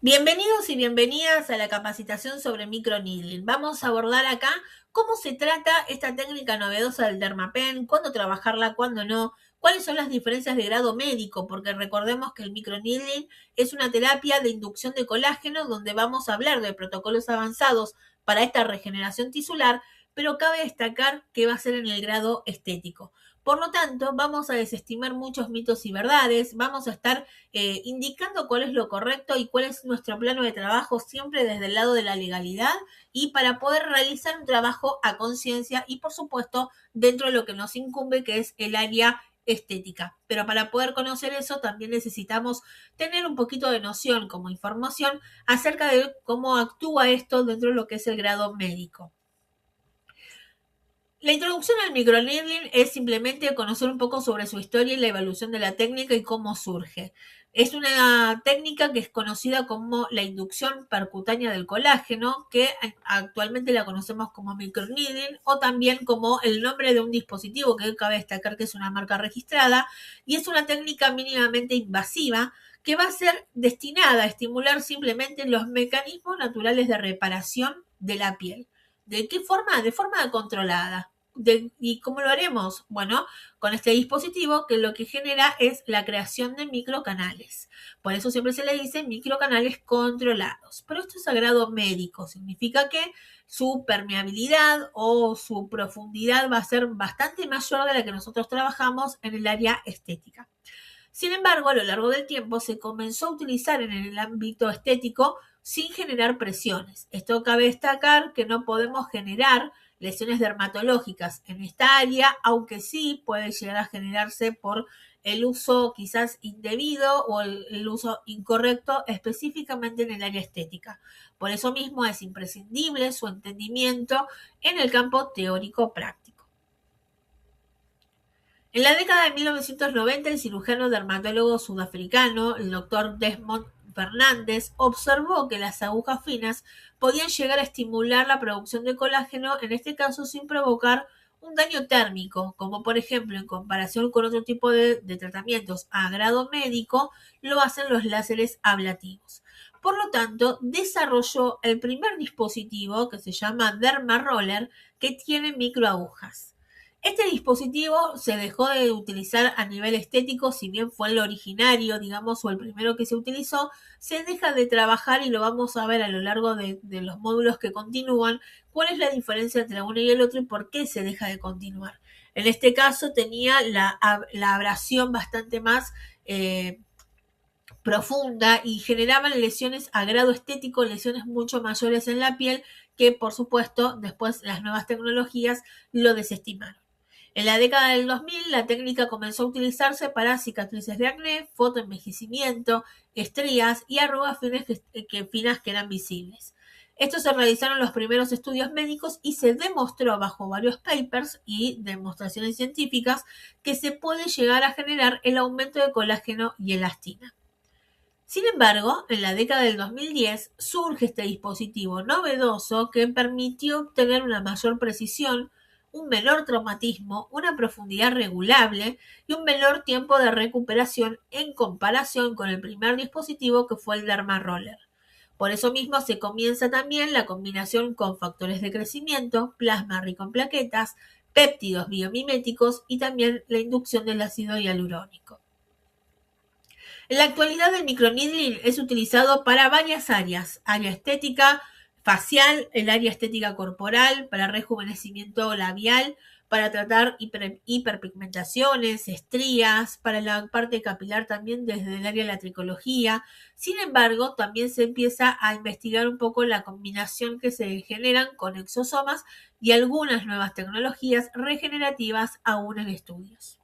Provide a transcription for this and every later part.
Bienvenidos y bienvenidas a la capacitación sobre microneedling. Vamos a abordar acá cómo se trata esta técnica novedosa del Dermapen, cuándo trabajarla, cuándo no, cuáles son las diferencias de grado médico, porque recordemos que el microneedling es una terapia de inducción de colágeno donde vamos a hablar de protocolos avanzados para esta regeneración tisular, pero cabe destacar que va a ser en el grado estético. Por lo tanto, vamos a desestimar muchos mitos y verdades, vamos a estar indicando cuál es lo correcto y cuál es nuestro plano de trabajo siempre desde el lado de la legalidad y para poder realizar un trabajo a conciencia y por supuesto dentro de lo que nos incumbe que es el área estética. Pero para poder conocer eso también necesitamos tener un poquito de noción como información acerca de cómo actúa esto dentro de lo que es el grado médico. La introducción al microneedling es simplemente conocer un poco sobre su historia y la evolución de la técnica y cómo surge. Es una técnica que es conocida como la inducción percutánea del colágeno, que actualmente la conocemos como microneedling o también como el nombre de un dispositivo que cabe destacar que es una marca registrada y es una técnica mínimamente invasiva que va a ser destinada a estimular simplemente los mecanismos naturales de reparación de la piel. ¿De qué forma? De forma controlada. ¿Y cómo lo haremos? Bueno, con este dispositivo que lo que genera es la creación de microcanales. Por eso siempre se le dice microcanales controlados. Pero esto es a grado médico, significa que su permeabilidad o su profundidad va a ser bastante mayor de la que nosotros trabajamos en el área estética. Sin embargo, a lo largo del tiempo se comenzó a utilizar en el ámbito estético sin generar presiones. Esto cabe destacar que no podemos generar lesiones dermatológicas en esta área, aunque sí puede llegar a generarse por el uso quizás indebido o el uso incorrecto específicamente en el área estética. Por eso mismo es imprescindible su entendimiento en el campo teórico práctico. En la década de 1990, el cirujano dermatólogo sudafricano, el doctor Desmond Fernández, observó que las agujas finas podían llegar a estimular la producción de colágeno, en este caso sin provocar un daño térmico, como por ejemplo en comparación con otro tipo de tratamientos a grado médico, lo hacen los láseres ablativos. Por lo tanto, desarrolló el primer dispositivo que se llama Derma Roller, que tiene microagujas. Este dispositivo se dejó de utilizar a nivel estético, si bien fue el originario, digamos, o el primero que se utilizó, se deja de trabajar y lo vamos a ver a lo largo de los módulos que continúan, cuál es la diferencia entre uno y el otro y por qué se deja de continuar. En este caso tenía la abrasión bastante más profunda y generaban lesiones a grado estético, lesiones mucho mayores en la piel que por supuesto después las nuevas tecnologías lo desestimaron. En la década del 2000, la técnica comenzó a utilizarse para cicatrices de acné, fotoenvejecimiento, estrías y arrugas finas que eran visibles. Estos se realizaron los primeros estudios médicos y se demostró bajo varios papers y demostraciones científicas que se puede llegar a generar el aumento de colágeno y elastina. Sin embargo, en la década del 2010 surge este dispositivo novedoso que permitió obtener una mayor precisión, un menor traumatismo, una profundidad regulable y un menor tiempo de recuperación en comparación con el primer dispositivo que fue el Derma Roller. Por eso mismo se comienza también la combinación con factores de crecimiento, plasma rico en plaquetas, péptidos biomiméticos y también la inducción del ácido hialurónico. En la actualidad el microneedling es utilizado para varias áreas, área estética, facial, el área estética corporal, para rejuvenecimiento labial, para tratar hiperpigmentaciones, estrías, para la parte capilar también desde el área de la tricología. Sin embargo, también se empieza a investigar un poco la combinación que se generan con exosomas y algunas nuevas tecnologías regenerativas aún en estudios.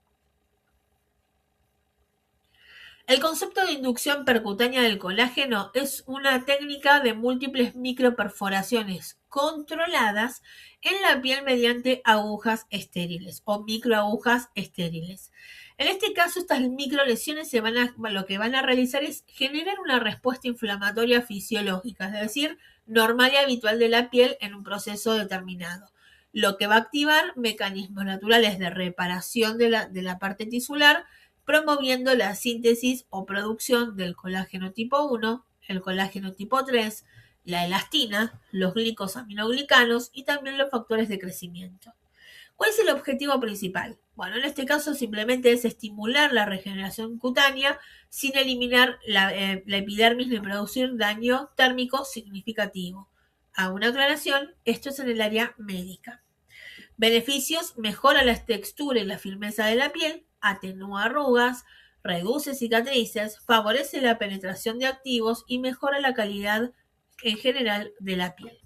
El concepto de inducción percutánea del colágeno es una técnica de múltiples microperforaciones controladas en la piel mediante agujas estériles o microagujas estériles. En este caso, estas microlesiones lo que van a realizar es generar una respuesta inflamatoria fisiológica, es decir, normal y habitual de la piel en un proceso determinado, lo que va a activar mecanismos naturales de reparación de la parte tisular, promoviendo la síntesis o producción del colágeno tipo 1 el colágeno tipo 3, la elastina, los glicosaminoglicanos y también los factores de crecimiento. ¿Cuál es el objetivo principal? Bueno, en este caso simplemente es estimular la regeneración cutánea sin eliminar la epidermis ni producir daño térmico significativo. Hago una aclaración, esto es en el área médica. Beneficios: mejora la textura y la firmeza de la piel, atenúa arrugas, reduce cicatrices, favorece la penetración de activos y mejora la calidad en general de la piel.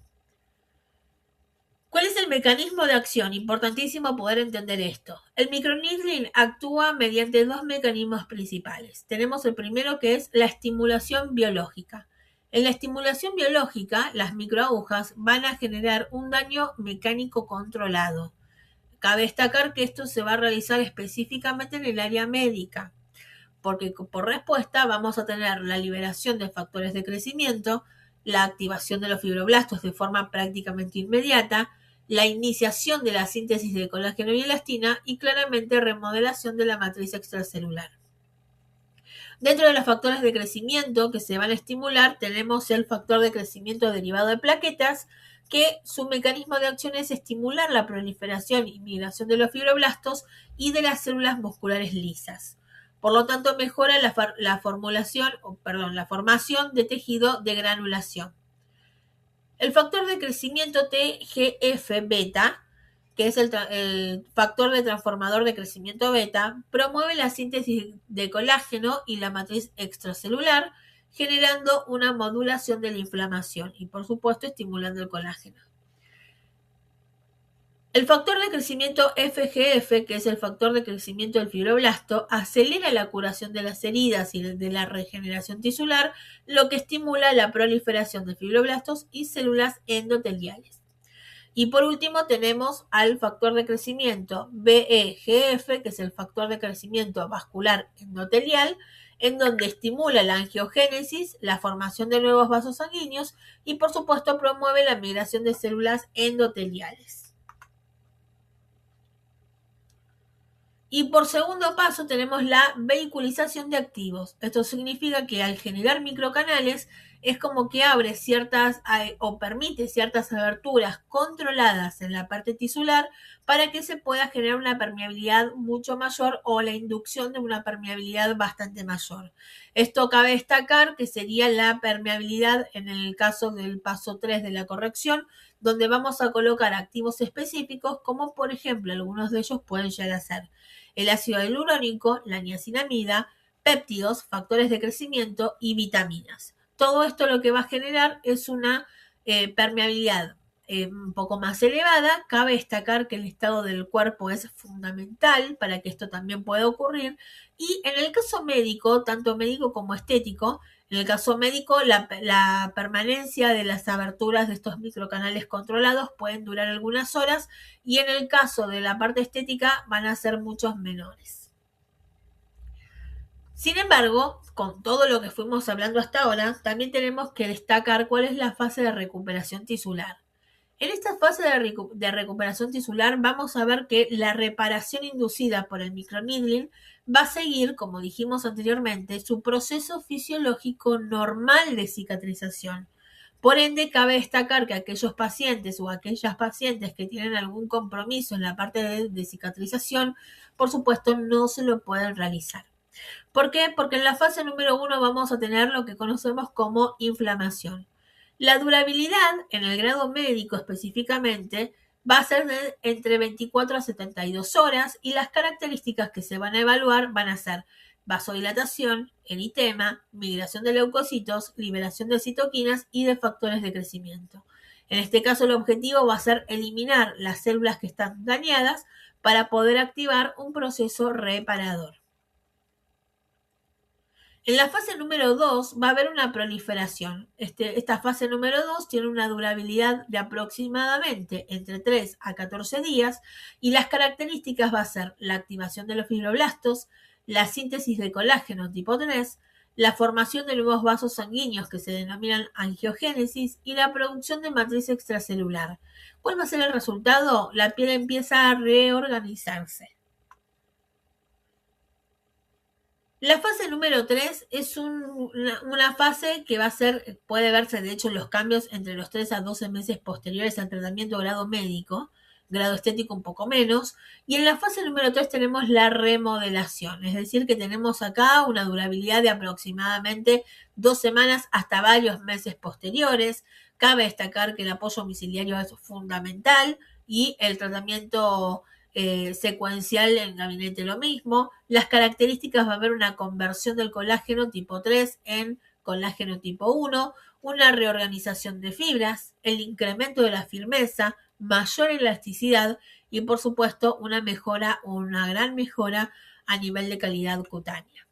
¿Cuál es el mecanismo de acción? Importantísimo poder entender esto. El microneedling actúa mediante dos mecanismos principales. Tenemos el primero, que es la estimulación biológica. En la estimulación biológica, las microagujas van a generar un daño mecánico controlado. Cabe destacar que esto se va a realizar específicamente en el área médica, porque por respuesta vamos a tener la liberación de factores de crecimiento, la activación de los fibroblastos de forma prácticamente inmediata, la iniciación de la síntesis de colágeno y elastina y claramente remodelación de la matriz extracelular. Dentro de los factores de crecimiento que se van a estimular tenemos el factor de crecimiento derivado de plaquetas, que su mecanismo de acción es estimular la proliferación y migración de los fibroblastos y de las células musculares lisas. Por lo tanto, mejora la formación de tejido de granulación. El factor de crecimiento TGF-beta, que es el factor de transformador de crecimiento beta, promueve la síntesis de colágeno y la matriz extracelular, generando una modulación de la inflamación y, por supuesto, estimulando el colágeno. El factor de crecimiento FGF, que es el factor de crecimiento del fibroblasto, acelera la curación de las heridas y de la regeneración tisular, lo que estimula la proliferación de fibroblastos y células endoteliales. Y por último tenemos al factor de crecimiento VEGF, que es el factor de crecimiento vascular endotelial, en donde estimula la angiogénesis, la formación de nuevos vasos sanguíneos y, por supuesto, promueve la migración de células endoteliales. Y por segundo paso tenemos la vehiculización de activos. Esto significa que al generar microcanales es como que abre ciertas o permite ciertas aberturas controladas en la parte tisular para que se pueda generar una permeabilidad mucho mayor o la inducción de una permeabilidad bastante mayor. Esto cabe destacar que sería la permeabilidad en el caso del paso 3 de la corrección, donde vamos a colocar activos específicos como por ejemplo algunos de ellos pueden llegar a ser el ácido hialurónico, la niacinamida, péptidos, factores de crecimiento y vitaminas. Todo esto lo que va a generar es una permeabilidad un poco más elevada. Cabe destacar que el estado del cuerpo es fundamental para que esto también pueda ocurrir. Y en el caso médico, tanto médico como estético, en el caso médico, la permanencia de las aberturas de estos microcanales controlados pueden durar algunas horas y en el caso de la parte estética van a ser muchos menores. Sin embargo, con todo lo que fuimos hablando hasta ahora, también tenemos que destacar cuál es la fase de recuperación tisular. En esta fase de recuperación tisular vamos a ver que la reparación inducida por el microneedling va a seguir, como dijimos anteriormente, su proceso fisiológico normal de cicatrización. Por ende, cabe destacar que aquellos pacientes o aquellas pacientes que tienen algún compromiso en la parte de cicatrización, por supuesto, no se lo pueden realizar. ¿Por qué? Porque en la fase número 1 vamos a tener lo que conocemos como inflamación. La durabilidad, en el grado médico específicamente, va a ser de entre 24 a 72 horas y las características que se van a evaluar van a ser vasodilatación, eritema, migración de leucocitos, liberación de citoquinas y de factores de crecimiento. En este caso, el objetivo va a ser eliminar las células que están dañadas para poder activar un proceso reparador. En la fase número 2 va a haber una proliferación. Esta fase número 2 tiene una durabilidad de aproximadamente entre 3 a 14 días y las características va a ser la activación de los fibroblastos, la síntesis de colágeno tipo 3, la formación de nuevos vasos sanguíneos que se denominan angiogénesis y la producción de matriz extracelular. ¿Cuál va a ser el resultado? La piel empieza a reorganizarse. La fase número 3 es una fase que va a ser, puede verse de hecho los cambios entre los 3 a 12 meses posteriores al tratamiento de grado médico, grado estético un poco menos, y en la fase número 3 tenemos la remodelación, es decir que tenemos acá una durabilidad de aproximadamente 2 semanas hasta varios meses posteriores. Cabe destacar que el apoyo domiciliario es fundamental y el tratamiento secuencial en gabinete lo mismo. Las características va a haber una conversión del colágeno tipo 3 en colágeno tipo 1, una reorganización de fibras, el incremento de la firmeza, mayor elasticidad y por supuesto una mejora o una gran mejora a nivel de calidad cutánea.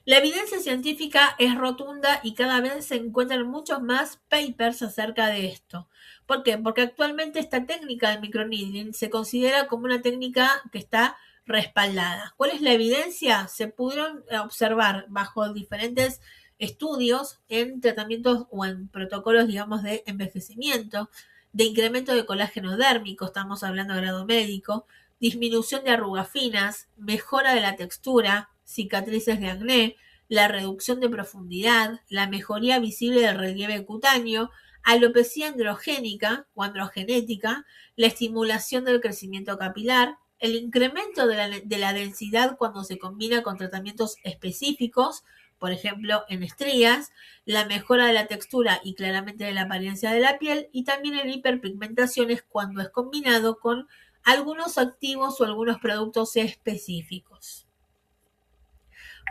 La evidencia científica es rotunda y cada vez se encuentran muchos más papers acerca de esto. ¿Por qué? Porque actualmente esta técnica de microneedling se considera como una técnica que está respaldada. ¿Cuál es la evidencia? Se pudieron observar bajo diferentes estudios en tratamientos o en protocolos, digamos, de envejecimiento, de incremento de colágeno dérmico, estamos hablando de grado médico, disminución de arrugas finas, mejora de la textura, cicatrices de acné, la reducción de profundidad, la mejoría visible del relieve cutáneo, alopecia androgénica o androgenética, la estimulación del crecimiento capilar, el incremento de la densidad cuando se combina con tratamientos específicos, por ejemplo en estrías, la mejora de la textura y claramente de la apariencia de la piel y también en hiperpigmentaciones cuando es combinado con algunos activos o algunos productos específicos.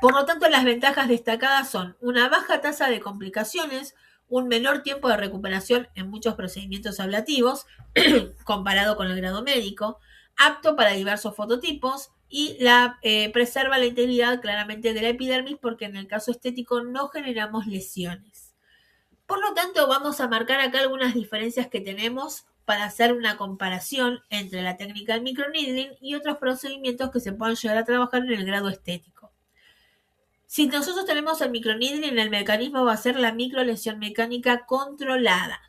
Por lo tanto, las ventajas destacadas son una baja tasa de complicaciones, un menor tiempo de recuperación en muchos procedimientos ablativos comparado con el grado médico, apto para diversos fototipos y preserva la integridad claramente de la epidermis porque en el caso estético no generamos lesiones. Por lo tanto, vamos a marcar acá algunas diferencias que tenemos para hacer una comparación entre la técnica del microneedling y otros procedimientos que se puedan llegar a trabajar en el grado estético. Si nosotros tenemos el microneedling, el mecanismo va a ser la microlesión mecánica controlada.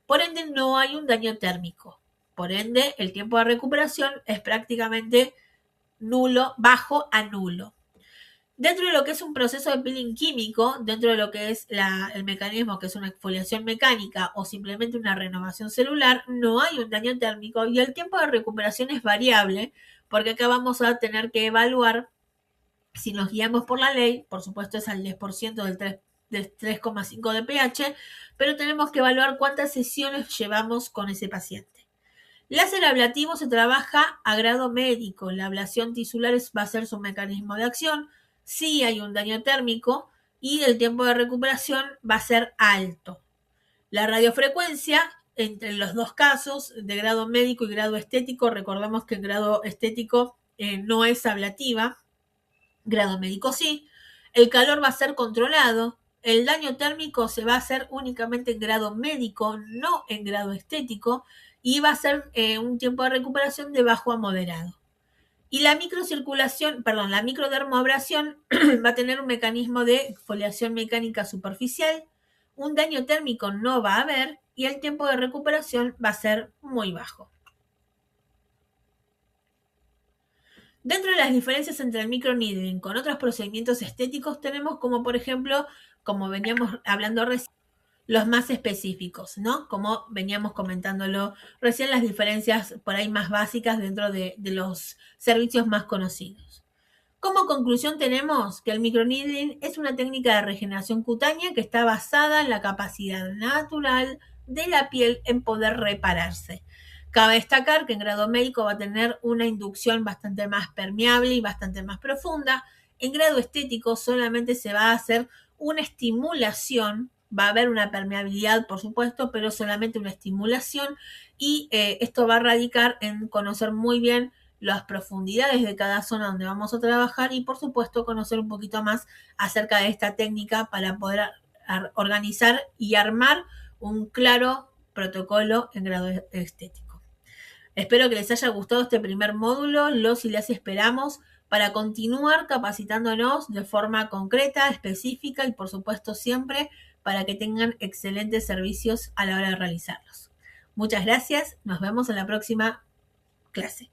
Por ende, no hay un daño térmico. Por ende, el tiempo de recuperación es prácticamente nulo, bajo a nulo. Dentro de lo que es un proceso de peeling químico, dentro de lo que es el mecanismo que es una exfoliación mecánica o simplemente una renovación celular, no hay un daño térmico y el tiempo de recuperación es variable porque acá vamos a tener que evaluar si nos guiamos por la ley, por supuesto es al 10% del 3,5 de pH, pero tenemos que evaluar cuántas sesiones llevamos con ese paciente. Láser ablativo se trabaja a grado médico. La ablación tisular va a ser su mecanismo de acción. Sí hay un daño térmico y el tiempo de recuperación va a ser alto. La radiofrecuencia, entre los dos casos, de grado médico y grado estético, recordemos que el grado estético no es ablativa, grado médico sí. El calor va a ser controlado. El daño térmico se va a hacer únicamente en grado médico, no en grado estético, y va a ser un tiempo de recuperación de bajo a moderado. Y la la microdermoabrasión va a tener un mecanismo de exfoliación mecánica superficial, un daño térmico no va a haber y el tiempo de recuperación va a ser muy bajo. Dentro de las diferencias entre el microneedling con otros procedimientos estéticos tenemos como por ejemplo, como veníamos hablando recién, los más específicos, ¿no? Como veníamos comentándolo recién, las diferencias por ahí más básicas dentro de los servicios más conocidos. Como conclusión tenemos que el microneedling es una técnica de regeneración cutánea que está basada en la capacidad natural de la piel en poder repararse. Cabe destacar que en grado médico va a tener una inducción bastante más permeable y bastante más profunda. En grado estético solamente se va a hacer una estimulación, va a haber una permeabilidad por supuesto, pero solamente una estimulación y esto va a radicar en conocer muy bien las profundidades de cada zona donde vamos a trabajar y por supuesto conocer un poquito más acerca de esta técnica para poder organizar y armar un claro protocolo en grado estético. Espero que les haya gustado este primer módulo, los y las esperamos para continuar capacitándonos de forma concreta, específica y por supuesto siempre para que tengan excelentes servicios a la hora de realizarlos. Muchas gracias, nos vemos en la próxima clase.